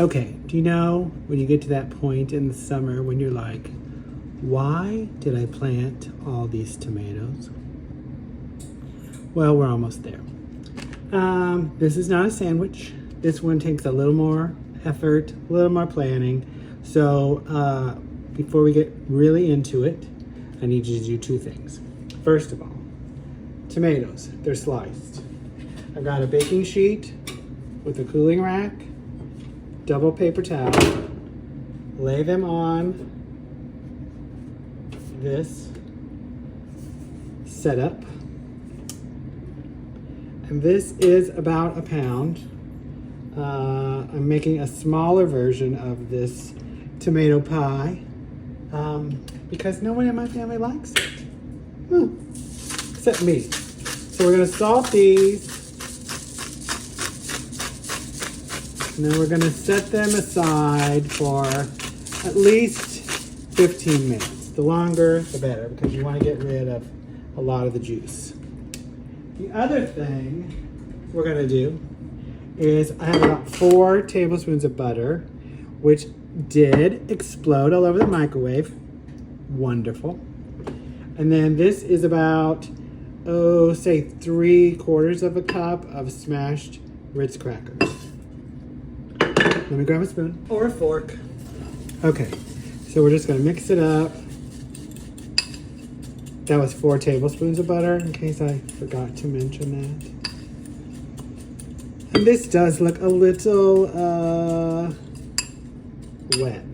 Okay, do you know when you get to that point in the summer when you're like, why did I plant all these tomatoes? Well, we're almost there. This is not a sandwich. This one takes a little more effort, a little more planning. So before we get really into it, I need you to do two things. First of all, tomatoes, they're sliced. I've got a baking sheet with a cooling rack, double paper towel, lay them on this setup. And this is about a pound. I'm making a smaller version of this tomato pie because no one in my family likes it, except me. So we're gonna salt these, and then we're gonna set them aside for at least 15 minutes. The longer, the better, because you wanna get rid of a lot of the juice. The other thing we're gonna do is I have about 4 tablespoons of butter, which did explode all over the microwave. Wonderful. And then this is about, say 3/4 of a cup of smashed Ritz crackers. Let me grab a spoon or a fork. Okay, so we're just gonna mix it up. That was 4 tablespoons of butter, in case I forgot to mention that. And this does look a little wet.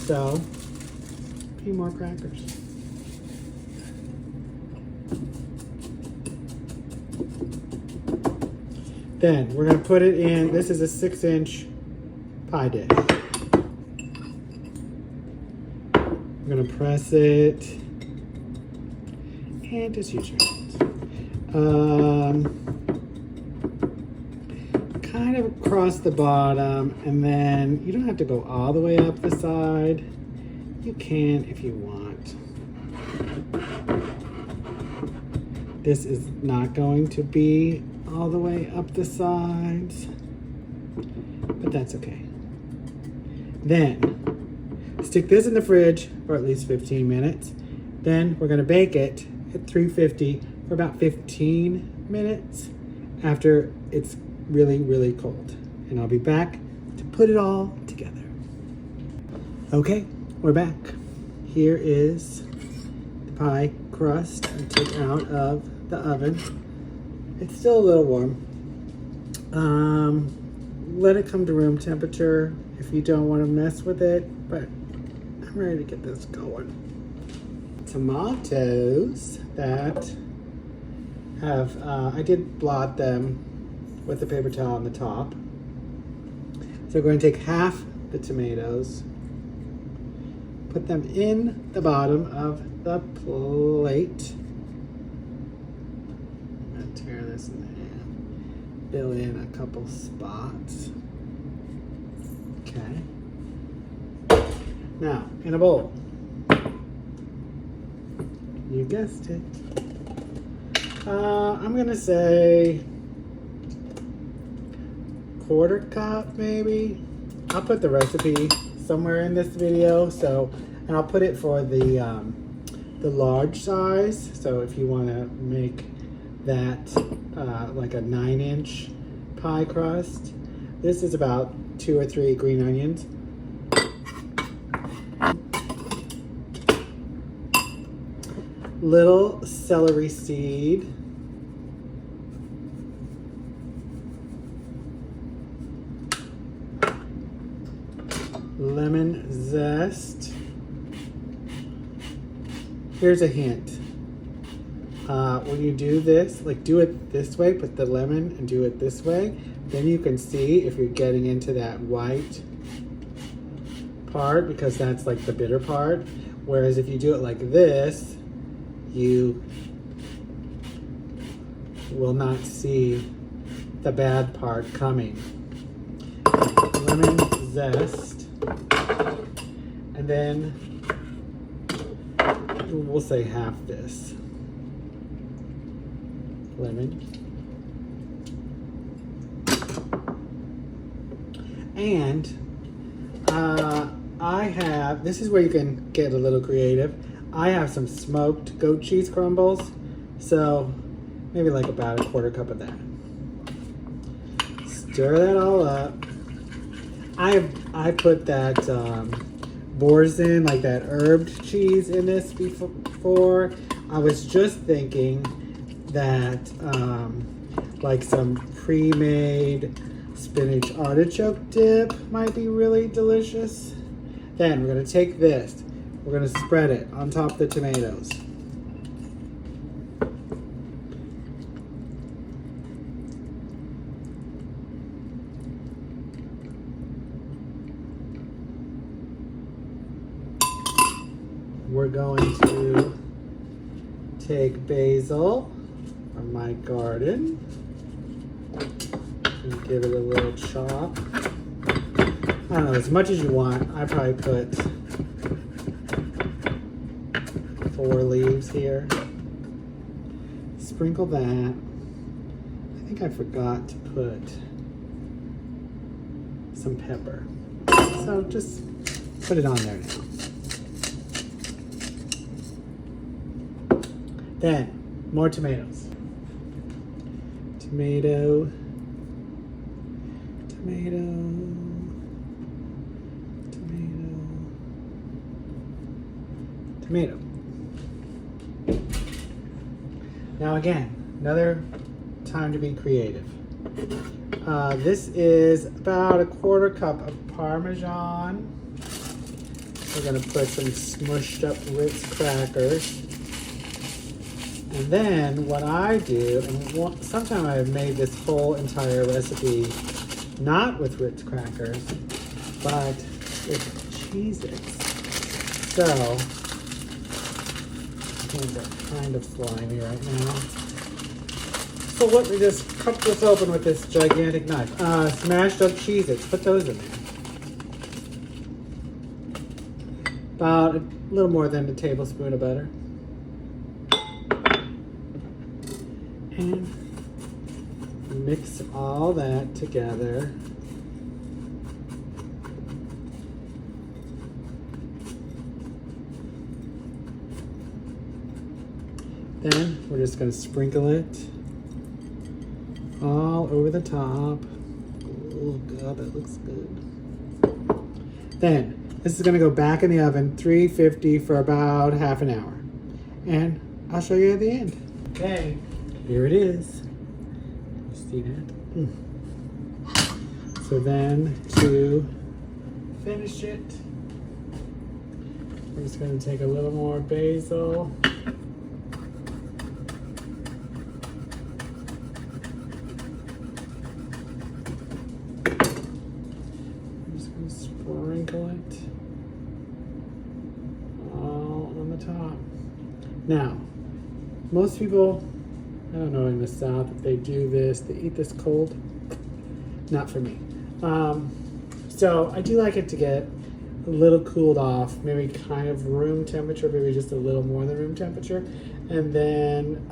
So, a few more crackers. Then we're gonna put it in, this is a 6-inch pie dish. We're gonna press it and just use your hands. Kind of across the bottom, and then you don't have to go all the way up the side. You can if you want. This is not going to be all the way up the sides, but that's okay. Then stick this in the fridge for at least 15 minutes. Then we're gonna bake it at 350 for about 15 minutes after it's really, really cold. And I'll be back to put it all together. Okay, we're back. Here is the pie crust I took out of the oven. It's still a little warm. Let it come to room temperature if you don't want to mess with it, but I'm ready to get this going. Tomatoes that have, I did blot them with a paper towel on the top. So we're going to take half the tomatoes, put them in the bottom of the plate. I'm going to tear this in half, fill in a couple spots. Okay. Now, in a bowl. You guessed it. I'm gonna say 1/4 cup maybe. I'll put the recipe somewhere in this video, and I'll put it for the large size. So if you want to make that like a 9-inch pie crust, this is about 2 or 3 green onions. Little celery seed. Lemon zest. Here's a hint. When you do this, like do it this way, put the lemon and do it this way, then you can see if you're getting into that white part, because that's like the bitter part. Whereas if you do it like this, you will not see the bad part coming. Lemon zest. And then we'll say half this lemon. And I have, this is where you can get a little creative. I have some smoked goat cheese crumbles. So maybe like about a quarter cup of that. Stir that all up. I put that Boursin, like that herbed cheese in this before. I was just thinking that like some pre-made spinach artichoke dip might be really delicious. Then we're gonna take this, we're gonna spread it on top of the tomatoes. We're going to take basil from my garden and give it a little chop. I don't know, as much as you want. I probably put 4 leaves here. Sprinkle that. I think I forgot to put some pepper. So just put it on there now. Then, more tomatoes. Tomato. Now again, another time to be creative. This is about a quarter cup of Parmesan. We're gonna put some smushed up Ritz crackers. And then what I do, and sometimes I've made this whole entire recipe not with Ritz crackers, but with Cheez-Its. So, kind of slimy right now. So let me just cut this open with this gigantic knife. Smashed up Cheez-Its, put those in there. About a little more than a tablespoon of butter. And mix all that together. Then we're just going to sprinkle it all over the top. Oh God, that looks good. Then this is going to go back in the oven, 350 for about half an hour. And I'll show you at the end. Okay. Here it is. See that? So then to finish it, we're just going to take a little more basil. I'm just going to sprinkle it all on the top. Now, most people, I don't know in the South if they do this, they eat this cold. Not for me. So I do like it to get a little cooled off, maybe kind of room temperature, maybe just a little more than room temperature. And then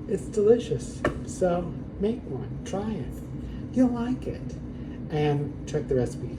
it's delicious. So make one, try it. You'll like it. And check the recipe.